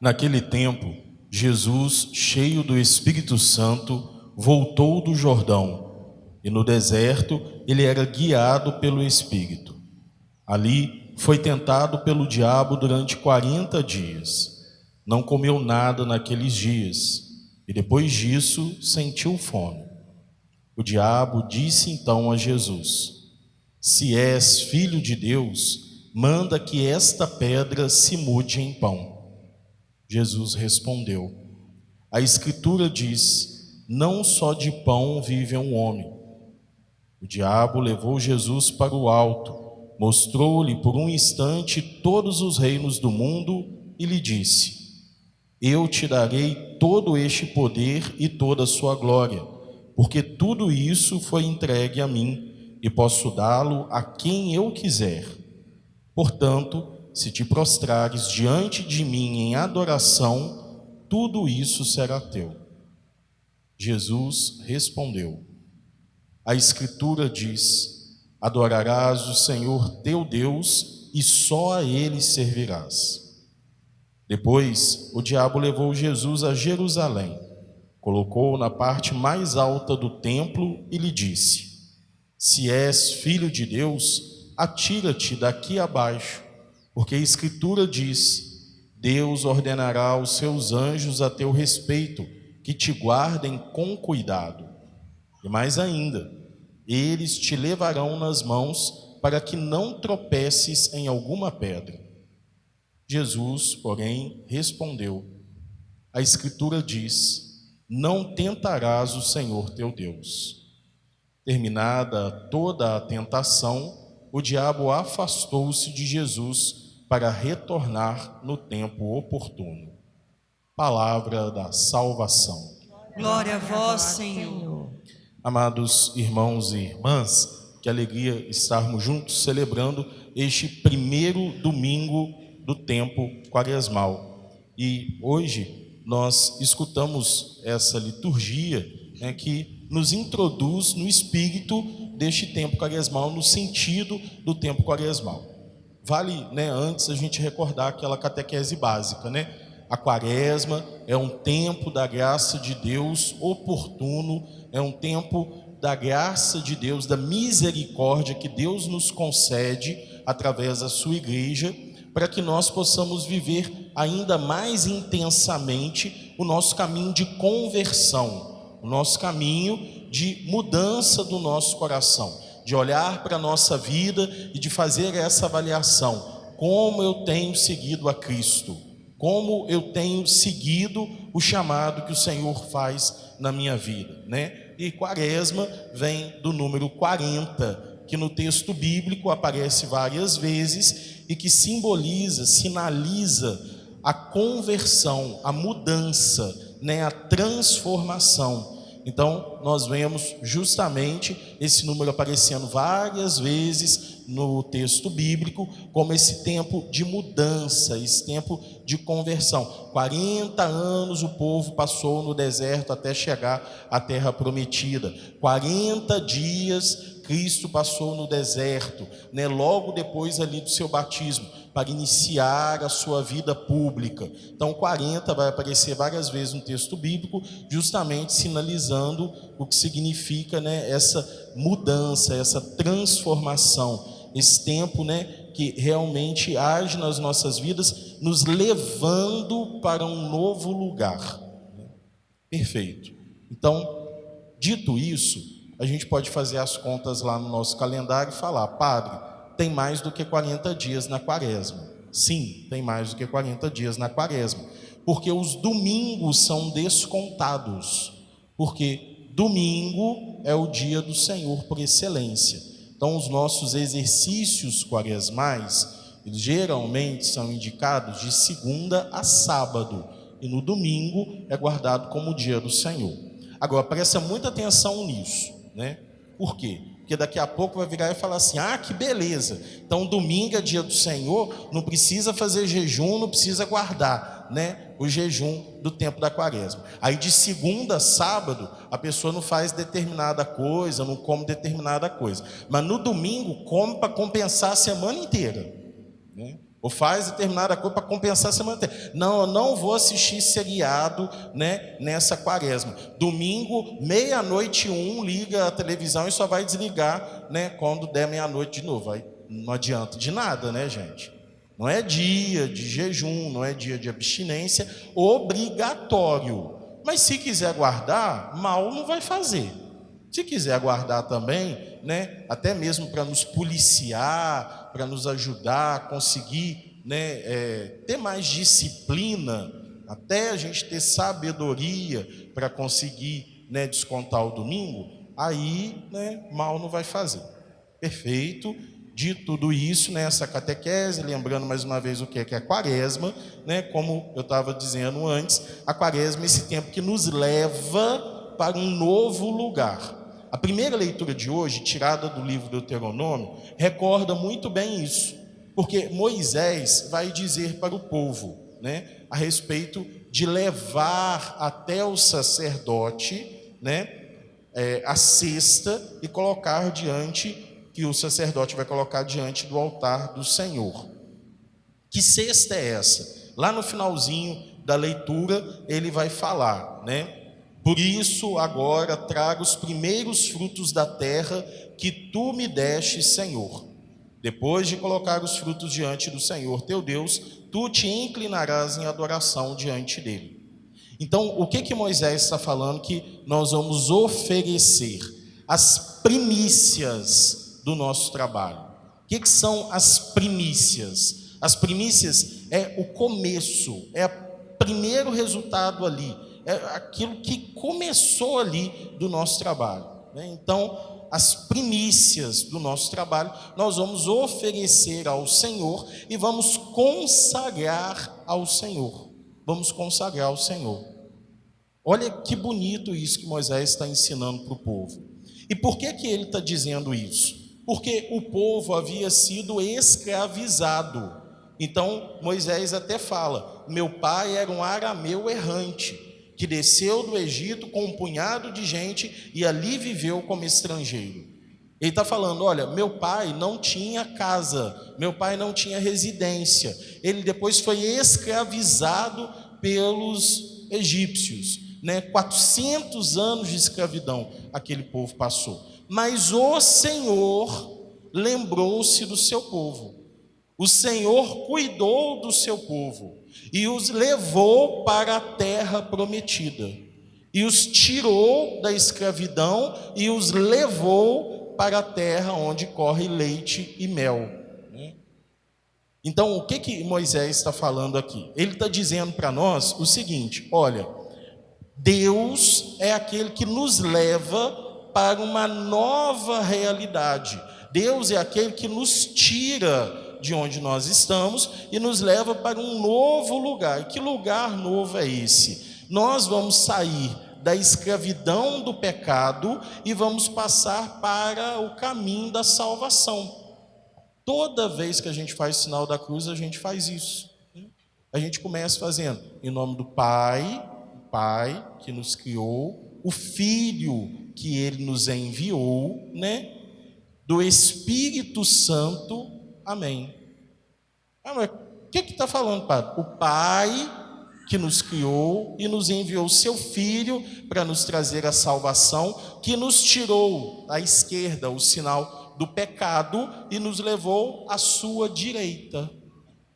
Naquele tempo, Jesus, cheio do Espírito Santo, voltou do Jordão, e no deserto ele era guiado pelo Espírito. Ali foi tentado pelo diabo durante 40 dias. Não comeu nada naqueles dias, e depois disso sentiu fome. O diabo disse então a Jesus: Se és filho de Deus, manda que esta pedra se mude em pão. Jesus respondeu: A Escritura diz: Não só de pão vive um homem. O diabo levou Jesus para o alto, mostrou-lhe por um instante todos os reinos do mundo e lhe disse: Eu te darei todo este poder e toda a sua glória, porque tudo isso foi entregue a mim, e posso dá-lo a quem eu quiser. Portanto, se te prostrares diante de mim em adoração, tudo isso será teu. Jesus respondeu: A Escritura diz: Adorarás o Senhor teu Deus e só a Ele servirás. Depois, o diabo levou Jesus a Jerusalém, colocou-o na parte mais alta do templo e lhe disse: Se és filho de Deus, atira-te daqui abaixo, porque a Escritura diz: Deus ordenará aos seus anjos a teu respeito, que te guardem com cuidado. E mais ainda, eles te levarão nas mãos para que não tropeces em alguma pedra. Jesus, porém, respondeu: A Escritura diz: Não tentarás o Senhor teu Deus. Terminada toda a tentação, o diabo afastou-se de Jesus para retornar no tempo oportuno. Palavra da salvação. Glória a vós, Senhor. Amados irmãos e irmãs, que alegria estarmos juntos celebrando este primeiro domingo do tempo quaresmal. E hoje nós escutamos essa liturgia, que nos introduz no espírito deste tempo quaresmal, no sentido do tempo quaresmal. Vale, antes a gente recordar aquela catequese básica, A quaresma é um tempo da graça de Deus oportuno, é um tempo da graça de Deus, da misericórdia que Deus nos concede através da sua igreja, para que nós possamos viver ainda mais intensamente o nosso caminho de conversão, o nosso caminho de mudança do nosso coração, de olhar para a nossa vida e de fazer essa avaliação: como eu tenho seguido a Cristo, como eu tenho seguido o chamado que o Senhor faz na minha vida, E quaresma vem do número 40, que no texto bíblico aparece várias vezes e que simboliza, sinaliza a conversão, a mudança, a transformação. Então, nós vemos justamente esse número aparecendo várias vezes no texto bíblico, como esse tempo de mudança, esse tempo de conversão. 40 anos o povo passou no deserto até chegar à terra prometida. 40 dias Cristo passou no deserto, logo depois ali do seu batismo, para iniciar a sua vida pública. Então 40 vai aparecer várias vezes no texto bíblico, justamente sinalizando o que significa, essa mudança, essa transformação, esse tempo, que realmente age nas nossas vidas, nos levando para um novo lugar. Perfeito. Então, dito isso, a gente pode fazer as contas lá no nosso calendário e falar: Padre, tem mais do que 40 dias na quaresma. Sim, tem mais do que 40 dias na quaresma, porque os domingos são descontados, porque domingo é o dia do Senhor por excelência. Então os nossos exercícios quaresmais, eles geralmente são indicados de segunda a sábado, e no domingo é guardado como o dia do Senhor. Agora, presta muita atenção nisso, Por quê? Porque daqui a pouco vai virar e falar assim: que beleza, então domingo é dia do Senhor, não precisa fazer jejum, não precisa guardar, o jejum do tempo da quaresma. Aí de segunda a sábado, a pessoa não faz determinada coisa, não come determinada coisa, mas no domingo come para compensar a semana inteira, ou faz determinada coisa para compensar a semana inteira. Não, eu não vou assistir seriado, né, nessa quaresma. Domingo, 00:01, liga a televisão e só vai desligar, né, quando der 00:00 de novo. Aí não adianta de nada, né, gente? Não é dia de jejum, não é dia de abstinência obrigatório. Mas se quiser guardar, mal não vai fazer. Se quiser guardar também, né, até mesmo para nos policiar, para nos ajudar a conseguir, né, ter mais disciplina, até a gente ter sabedoria para conseguir, né, descontar o domingo, aí, né, mal não vai fazer. Perfeito. Dito tudo isso, né, essa catequese, lembrando mais uma vez o que é a quaresma, né, como eu estava dizendo antes, a quaresma é esse tempo que nos leva para um novo lugar. A primeira leitura de hoje, tirada do livro do Deuteronômio, recorda muito bem isso, porque Moisés vai dizer para o povo, né, a respeito de levar até o sacerdote, né, a cesta e colocar diante, que o sacerdote vai colocar diante do altar do Senhor. Que cesta é essa? Lá no finalzinho da leitura ele vai falar, né? Por isso agora trago os primeiros frutos da terra que tu me deste, Senhor. Depois de colocar os frutos diante do Senhor teu Deus, tu te inclinarás em adoração diante dele. Então, o que Moisés está falando que nós vamos oferecer? As primícias do nosso trabalho. O que são as primícias? As primícias é o começo, é o primeiro resultado ali, é aquilo que começou ali do nosso trabalho, né? Então, as primícias do nosso trabalho nós vamos oferecer ao Senhor e vamos consagrar ao Senhor. Vamos consagrar ao Senhor. Olha que bonito isso que Moisés está ensinando para o povo. E por que ele está dizendo isso? Porque o povo havia sido escravizado. Então Moisés até fala: meu pai era um arameu errante, que desceu do Egito com um punhado de gente e ali viveu como estrangeiro. Ele está falando: olha, meu pai não tinha casa, meu pai não tinha residência, ele depois foi escravizado pelos egípcios, né? 400 anos de escravidão aquele povo passou. Mas o Senhor lembrou-se do seu povo. O Senhor cuidou do seu povo e os levou para a terra prometida, e os tirou da escravidão e os levou para a terra onde corre leite e mel. Então, o que Moisés está falando aqui? Ele está dizendo para nós o seguinte: olha, Deus é aquele que nos leva para uma nova realidade. Deus é aquele que nos tira de onde nós estamos e nos leva para um novo lugar. E que lugar novo é esse? Nós vamos sair da escravidão do pecado e vamos passar para o caminho da salvação. Toda vez que a gente faz o sinal da cruz, a gente faz isso. A gente começa fazendo em nome do Pai, o Pai que nos criou, o Filho que Ele nos enviou, né? Do Espírito Santo, amém. Mas o que está falando, Padre? O Pai que nos criou e nos enviou o seu Filho para nos trazer a salvação, que nos tirou à esquerda o sinal do pecado e nos levou à sua direita,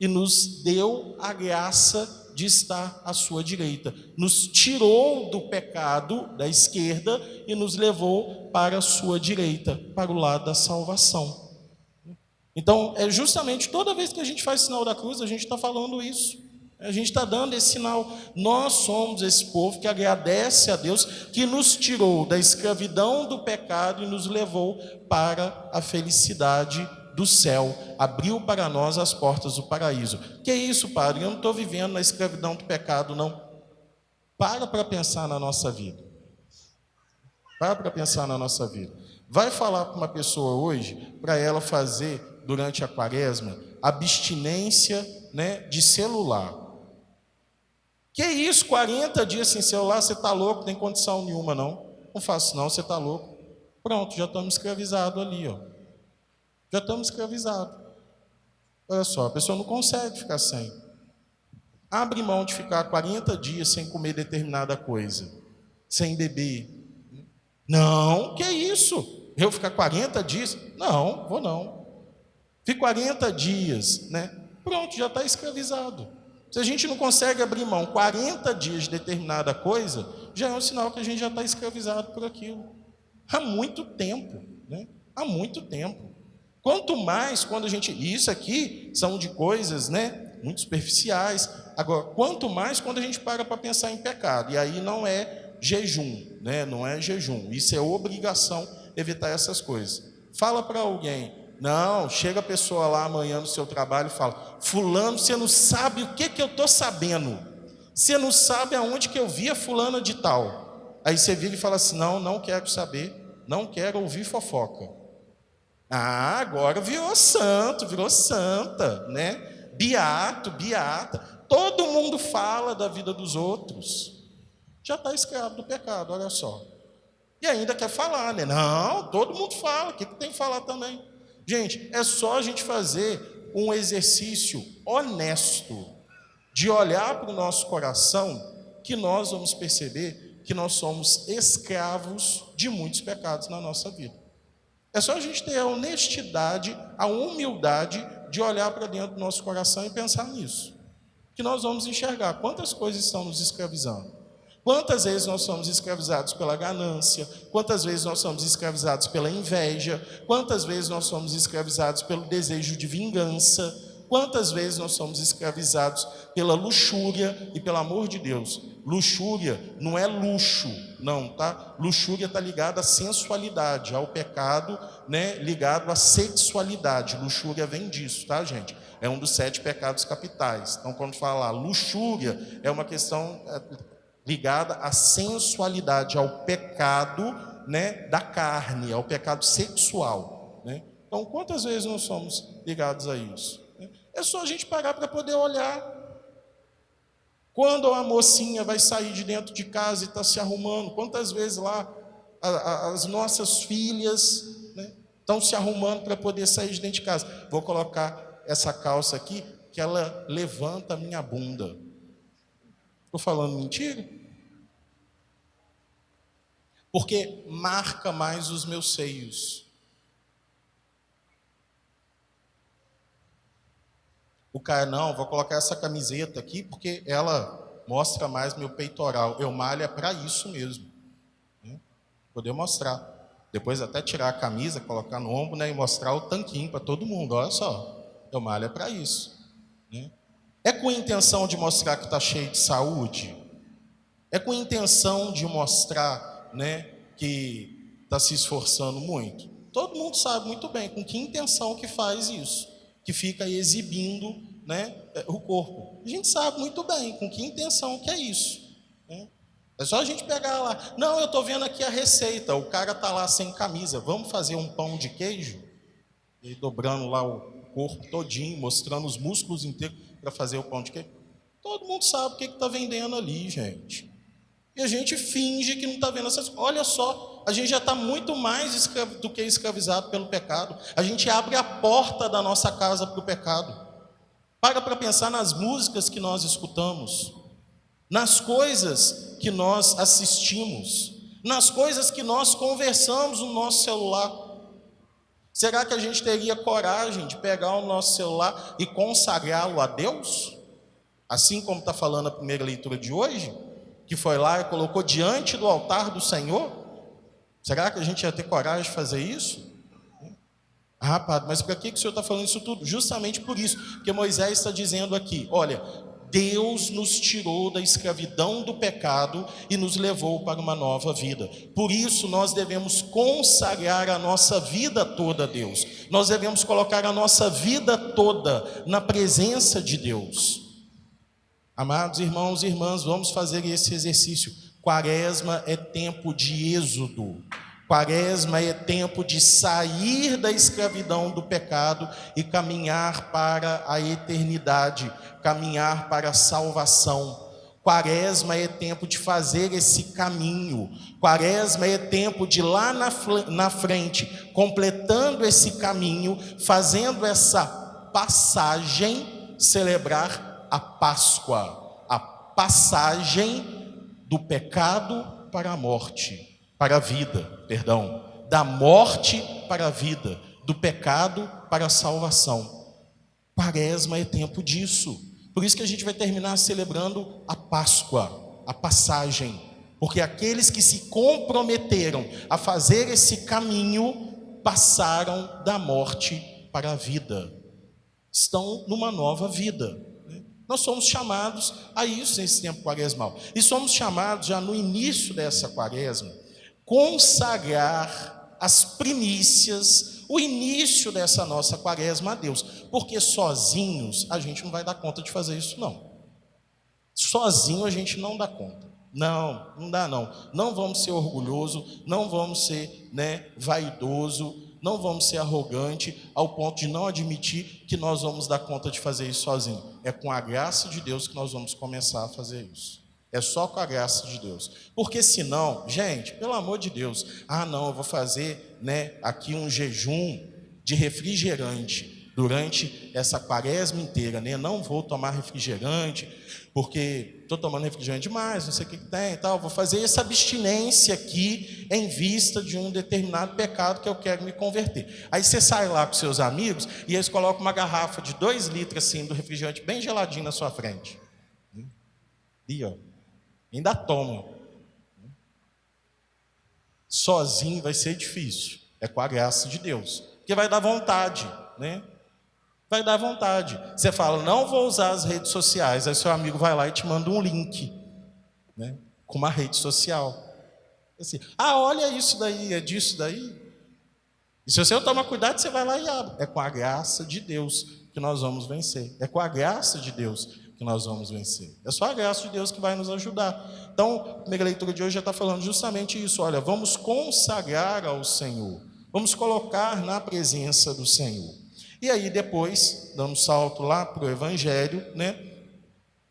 e nos deu a graça de estar à sua direita, nos tirou do pecado da esquerda e nos levou para a sua direita, para o lado da salvação. Então, é justamente toda vez que a gente faz o sinal da cruz, a gente está falando isso. A gente está dando esse sinal. Nós somos esse povo que agradece a Deus, que nos tirou da escravidão do pecado e nos levou para a felicidade do céu, abriu para nós as portas do paraíso. Que é isso, Padre? Eu não estou vivendo na escravidão do pecado, não. Para pensar na nossa vida. Para pensar na nossa vida. Vai falar com uma pessoa hoje, para ela fazer, durante a quaresma, abstinência, né, de celular. Que isso, 40 dias sem celular, você está louco, não tem condição nenhuma, não. Não faço não, você está louco. Pronto, já estamos escravizados ali, ó. Já estamos escravizados. Olha só, a pessoa não consegue ficar sem. Abre mão de ficar 40 dias sem comer determinada coisa, sem beber. Não, que isso? Eu ficar 40 dias? Não, vou não. Fico 40 dias, né? Pronto, já está escravizado. Se a gente não consegue abrir mão 40 dias de determinada coisa, já é um sinal que a gente já está escravizado por aquilo. Há muito tempo, né? Há muito tempo. Quanto mais quando a gente... Isso aqui são de coisas, né, muito superficiais. Agora, quanto mais quando a gente para pensar em pecado. E aí não é jejum, né? Não é jejum. Isso é obrigação evitar essas coisas. Fala para alguém. Não, chega a pessoa lá amanhã no seu trabalho e fala: fulano, você não sabe o que eu estou sabendo. Você não sabe aonde que eu vi a fulana de tal. Aí você vira e fala assim: não quero saber, não quero ouvir fofoca. Ah, agora virou santo, virou santa, né? Beato, beata. Todo mundo fala da vida dos outros. Já está escravo do pecado, olha só. E ainda quer falar, né? Não, todo mundo fala, o que tem que falar também? Gente, é só a gente fazer um exercício honesto de olhar para o nosso coração, que nós vamos perceber que nós somos escravos de muitos pecados na nossa vida. É só a gente ter a honestidade, a humildade de olhar para dentro do nosso coração e pensar nisso. Que nós vamos enxergar quantas coisas estão nos escravizando. Quantas vezes nós somos escravizados pela ganância, quantas vezes nós somos escravizados pela inveja, quantas vezes nós somos escravizados pelo desejo de vingança, quantas vezes nós somos escravizados pela luxúria. E pelo amor de Deus, luxúria não é luxo, não, tá? Luxúria está ligada à sensualidade, ao pecado, né, ligado à sexualidade. Luxúria vem disso, tá, gente? É um dos 7 pecados capitais. Então, quando fala luxúria, é uma questão ligada à sensualidade, ao pecado, né, da carne, ao pecado sexual, né? Então, quantas vezes nós somos ligados a isso? É só a gente parar para poder olhar. Quando a mocinha vai sair de dentro de casa e está se arrumando, quantas vezes lá as nossas filhas, né, estão se arrumando para poder sair de dentro de casa? Vou colocar essa calça aqui, que ela levanta a minha bunda. Estou falando mentira? Porque marca mais os meus seios. O cara, não, vou colocar essa camiseta aqui porque ela mostra mais meu peitoral. Eu malho é para isso mesmo, né? Poder mostrar. Depois até tirar a camisa, colocar no ombro, né, e mostrar o tanquinho para todo mundo. Olha só, eu malho é para isso, né? É com a intenção de mostrar que está cheio de saúde? É com a intenção de mostrar, né, que está se esforçando muito? Todo mundo sabe muito bem com que intenção que faz isso, que fica exibindo, né, o corpo. A gente sabe muito bem com que intenção que é isso, né? É só a gente pegar lá. Não, eu estou vendo aqui a receita. O cara está lá sem camisa. Vamos fazer um pão de queijo? E dobrando lá o corpo todinho, mostrando os músculos inteiros para fazer o pão de queijo. Todo mundo sabe o que está vendendo ali, gente. E a gente finge que não está vendo essas coisas. Olha só, a gente já está muito mais do que escravizado pelo pecado. A gente abre a porta da nossa casa para o pecado. Para pensar nas músicas que nós escutamos, nas coisas que nós assistimos, nas coisas que nós conversamos no nosso celular. Será que a gente teria coragem de pegar o nosso celular e consagrá-lo a Deus? Assim como está falando a primeira leitura de hoje, que foi lá e colocou diante do altar do Senhor? Será que a gente ia ter coragem de fazer isso? Ah, padre, mas para que o senhor está falando isso tudo? Justamente por isso, porque Moisés está dizendo aqui, olha, Deus nos tirou da escravidão do pecado e nos levou para uma nova vida. Por isso nós devemos consagrar a nossa vida toda a Deus. Nós devemos colocar a nossa vida toda na presença de Deus. Amados irmãos e irmãs, vamos fazer esse exercício. Quaresma é tempo de êxodo. Quaresma é tempo de sair da escravidão do pecado e caminhar para a eternidade, caminhar para a salvação. Quaresma é tempo de fazer esse caminho. Quaresma é tempo de lá na frente, completando esse caminho, fazendo essa passagem, celebrar a Páscoa, a passagem do pecado para a morte, para a vida, perdão, da morte para a vida, do pecado para a salvação. Quaresma é tempo disso. Por isso que a gente vai terminar celebrando a Páscoa, a passagem, porque aqueles que se comprometeram a fazer esse caminho passaram da morte para a vida, estão numa nova vida. Nós somos chamados a isso nesse tempo quaresmal, e somos chamados já no início dessa quaresma, consagrar as primícias, o início dessa nossa quaresma a Deus, porque sozinhos a gente não vai dar conta de fazer isso não, sozinho a gente não dá conta. Não dá não. Não vamos ser orgulhoso, não vamos ser vaidoso, não vamos ser arrogante ao ponto de não admitir que nós vamos dar conta de fazer isso sozinho. É com a graça de Deus que nós vamos começar a fazer isso. É só com a graça de Deus. Porque senão, gente, pelo amor de Deus, não, eu vou fazer aqui um jejum de refrigerante durante essa quaresma inteira, não vou tomar refrigerante, porque estou tomando refrigerante demais, não sei o que tem e tal, vou fazer essa abstinência aqui em vista de um determinado pecado que eu quero me converter. Aí você sai lá com seus amigos e eles colocam uma garrafa de 2 litros assim, do refrigerante bem geladinho na sua frente. E ainda toma. Sozinho vai ser difícil, é com a graça de Deus, porque vai dar vontade, vai dar vontade. Você fala, não vou usar as redes sociais, aí seu amigo vai lá e te manda um link, com uma rede social. Assim, olha isso daí, é disso daí. E se você não tomar cuidado, você vai lá e abre. É com a graça de Deus que nós vamos vencer. É com a graça de Deus que nós vamos vencer. É só a graça de Deus que vai nos ajudar. Então, a primeira leitura de hoje já está falando justamente isso. Olha, vamos consagrar ao Senhor. Vamos colocar na presença do Senhor. E aí depois, dando um salto lá para o Evangelho,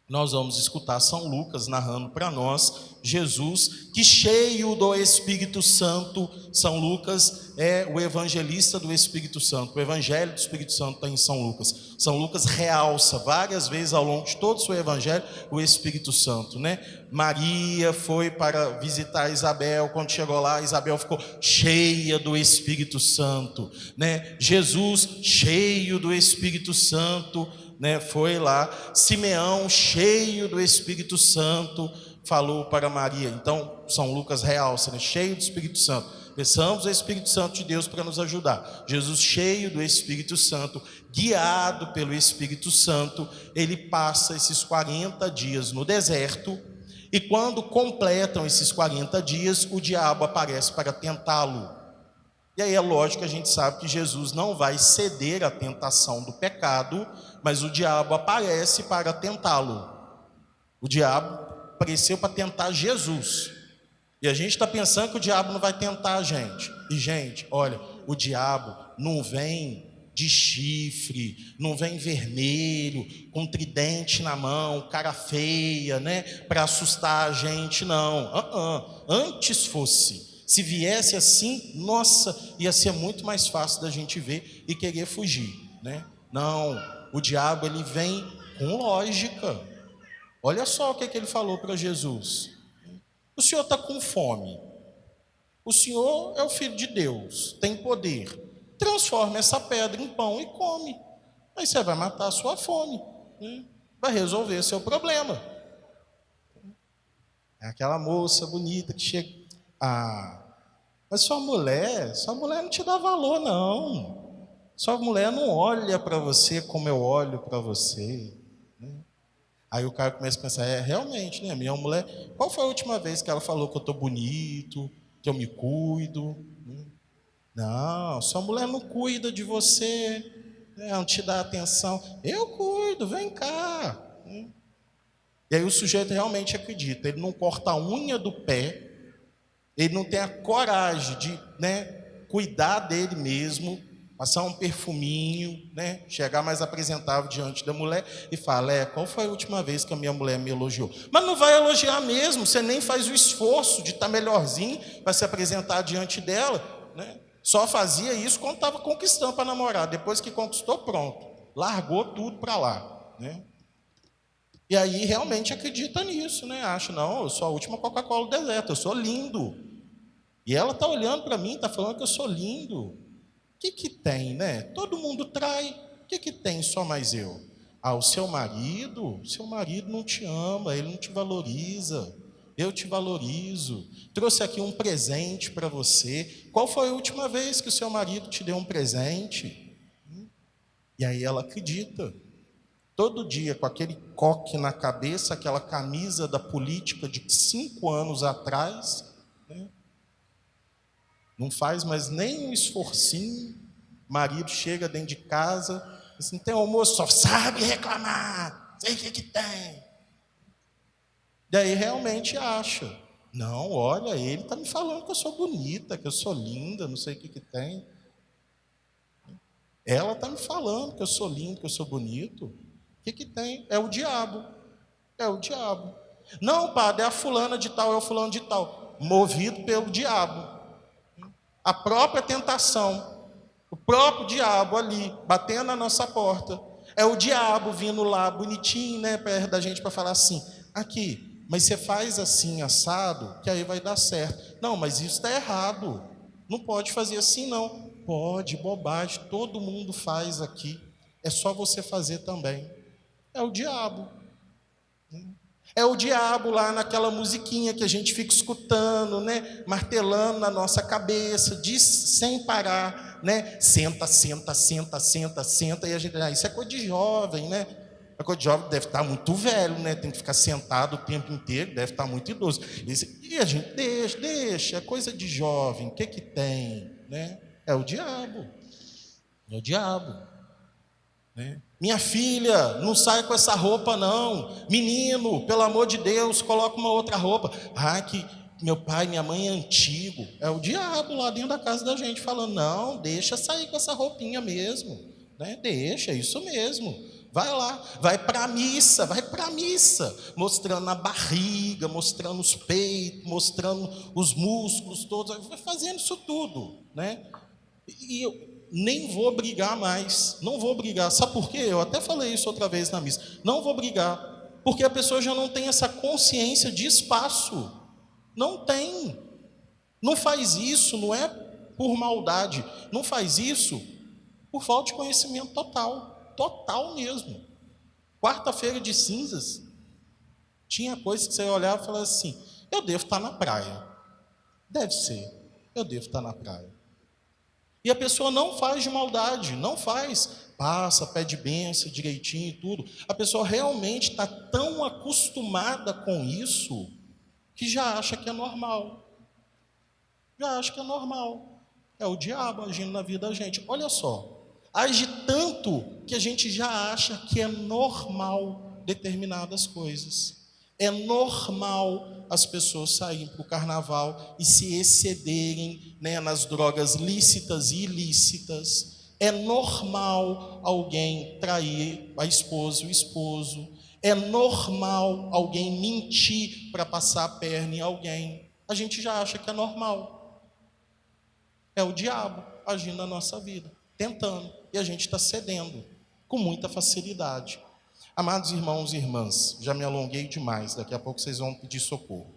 nós vamos escutar São Lucas narrando para nós Jesus, que cheio do Espírito Santo, São Lucas é o evangelista do Espírito Santo, o Evangelho do Espírito Santo está em São Lucas. São Lucas realça várias vezes ao longo de todo o seu Evangelho o Espírito Santo, Maria foi para visitar Isabel, quando chegou lá, Isabel ficou cheia do Espírito Santo, Jesus cheio do Espírito Santo, foi lá, Simeão cheio do Espírito Santo falou para Maria. Então São Lucas realça, cheio do Espírito Santo. Peçamos ao Espírito Santo de Deus para nos ajudar. Jesus cheio do Espírito Santo, guiado pelo Espírito Santo, ele passa esses 40 dias no deserto, e quando completam esses 40 dias, o diabo aparece para tentá-lo. E aí é lógico que a gente sabe que Jesus não vai ceder à tentação do pecado, mas o diabo aparece para tentá-lo. O diabo apareceu para tentar Jesus. E a gente está pensando que o diabo não vai tentar a gente. E gente, olha, o diabo não vem de chifre, não vem vermelho, com tridente na mão, cara feia, para assustar a gente, não. Antes fosse. Se viesse assim, nossa, ia ser muito mais fácil da gente ver e querer fugir, Não, o diabo ele vem com lógica. Olha só o que ele falou para Jesus. O senhor está com fome. O senhor é o Filho de Deus, tem poder. Transforma essa pedra em pão e come. Aí você vai matar a sua fome, vai resolver seu problema. É aquela moça bonita que chega... mas sua mulher não te dá valor, não. Sua mulher não olha para você como eu olho para você. Aí o cara começa a pensar, realmente, minha mulher, qual foi a última vez que ela falou que eu estou bonito, que eu me cuido? Não, sua mulher não cuida de você, não te dá atenção. Eu cuido, vem cá. E aí o sujeito realmente acredita, ele não corta a unha do pé, ele não tem a coragem de cuidar dele mesmo, passar um perfuminho, chegar mais apresentável diante da mulher e falar, qual foi a última vez que a minha mulher me elogiou? Mas não vai elogiar mesmo, você nem faz o esforço de estar melhorzinho para se apresentar diante dela, Só fazia isso quando estava conquistando para namorar, depois que conquistou, pronto. largou tudo para lá, né? E aí realmente acredita nisso, né? Acha, não, eu sou a última Coca-Cola do deserto, eu sou lindo. E ela está olhando para mim, está falando que eu sou lindo. O que tem, né? Todo mundo trai, o que tem só mais eu? Ah, o seu marido não te ama, ele não te valoriza. Eu te valorizo. Trouxe aqui um presente para você. Qual foi a última vez que o seu marido te deu um presente? E aí ela acredita. Todo dia, com aquele coque na cabeça, aquela camisa da política de 5 anos atrás, né? Não faz mais nem um esforcinho. Marido chega dentro de casa, diz, não tem almoço, só sabe reclamar, sei o que tem. Daí realmente acha, não, olha, ele está me falando que eu sou bonita, que eu sou linda, não sei o que tem. Ela está me falando que eu sou lindo, que eu sou bonito. O que tem? É o diabo. É o diabo. Não, padre, é a fulana de tal, é o fulano de tal. Movido pelo diabo. A própria tentação. O próprio diabo ali, batendo na nossa porta. É o diabo vindo lá, bonitinho, né, perto da gente para falar assim, aqui, mas você faz assim, assado, que aí vai dar certo. Não, mas isso está errado. Não pode fazer assim, não. Pode, bobagem, todo mundo faz aqui. É só você fazer também. É o diabo. É o diabo lá naquela musiquinha que a gente fica escutando, né? Martelando na nossa cabeça, diz sem parar, né? Senta, senta, senta, senta, senta. E a gente, isso é coisa de jovem, né? A coisa de jovem deve estar muito velho, né? Tem que ficar sentado o tempo inteiro, deve estar muito idoso. E a gente deixa, é coisa de jovem, o que tem, né? É o diabo. É o diabo. Né? Minha filha, não sai com essa roupa não. Menino, pelo amor de Deus, coloca uma outra roupa. Ah, que meu pai, minha mãe é antigo. É o diabo lá dentro da casa da gente falando, não, deixa sair com essa roupinha mesmo, né? Deixa, isso mesmo. Vai lá, vai para a missa, mostrando a barriga, mostrando os peitos, mostrando os músculos todos, vai fazendo isso tudo, né? E eu nem vou brigar mais, não vou brigar. Sabe por quê? Eu até falei isso outra vez na missa. Não vou brigar, porque a pessoa já não tem essa consciência de espaço. Não tem. Não faz isso, não é por maldade. Não faz isso por falta de conhecimento total. Total mesmo. Quarta-feira de cinzas, tinha coisa que você olhava e falava assim, eu devo estar na praia. Deve ser, eu devo estar na praia. E a pessoa não faz de maldade, não faz. Passa, pede bênção direitinho e tudo. A pessoa realmente está tão acostumada com isso que já acha que é normal. Já acha que é normal. É o diabo agindo na vida da gente. Olha só, age tanto que a gente já acha que é normal determinadas coisas. É normal as pessoas saírem para o carnaval e se excederem, né, nas drogas lícitas e ilícitas. É normal alguém trair a esposa e o esposo. É normal alguém mentir para passar a perna em alguém. A gente já acha que é normal. É o diabo agindo na nossa vida, tentando. E a gente está cedendo com muita facilidade. Amados irmãos e irmãs, já me alonguei demais, daqui a pouco vocês vão pedir socorro.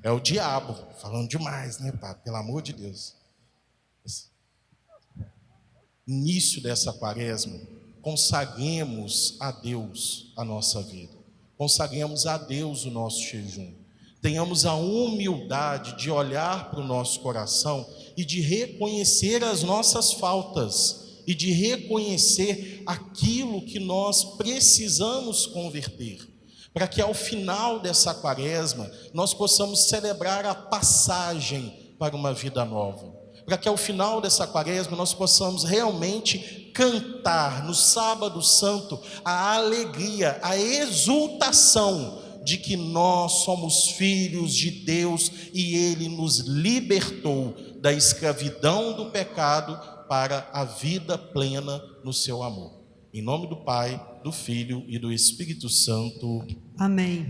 É o diabo, falando demais, né, Padre? Pelo amor de Deus. Início dessa quaresma, consagremos a Deus a nossa vida. Consagremos a Deus o nosso jejum. Tenhamos a humildade de olhar para o nosso coração e de reconhecer as nossas faltas. E de reconhecer aquilo que nós precisamos converter, para que ao final dessa quaresma, nós possamos celebrar a passagem para uma vida nova, para que ao final dessa quaresma, nós possamos realmente cantar no sábado santo, a alegria, a exultação, de que nós somos filhos de Deus, e Ele nos libertou da escravidão do pecado, para a vida plena no seu amor. Em nome do Pai, do Filho e do Espírito Santo. Amém.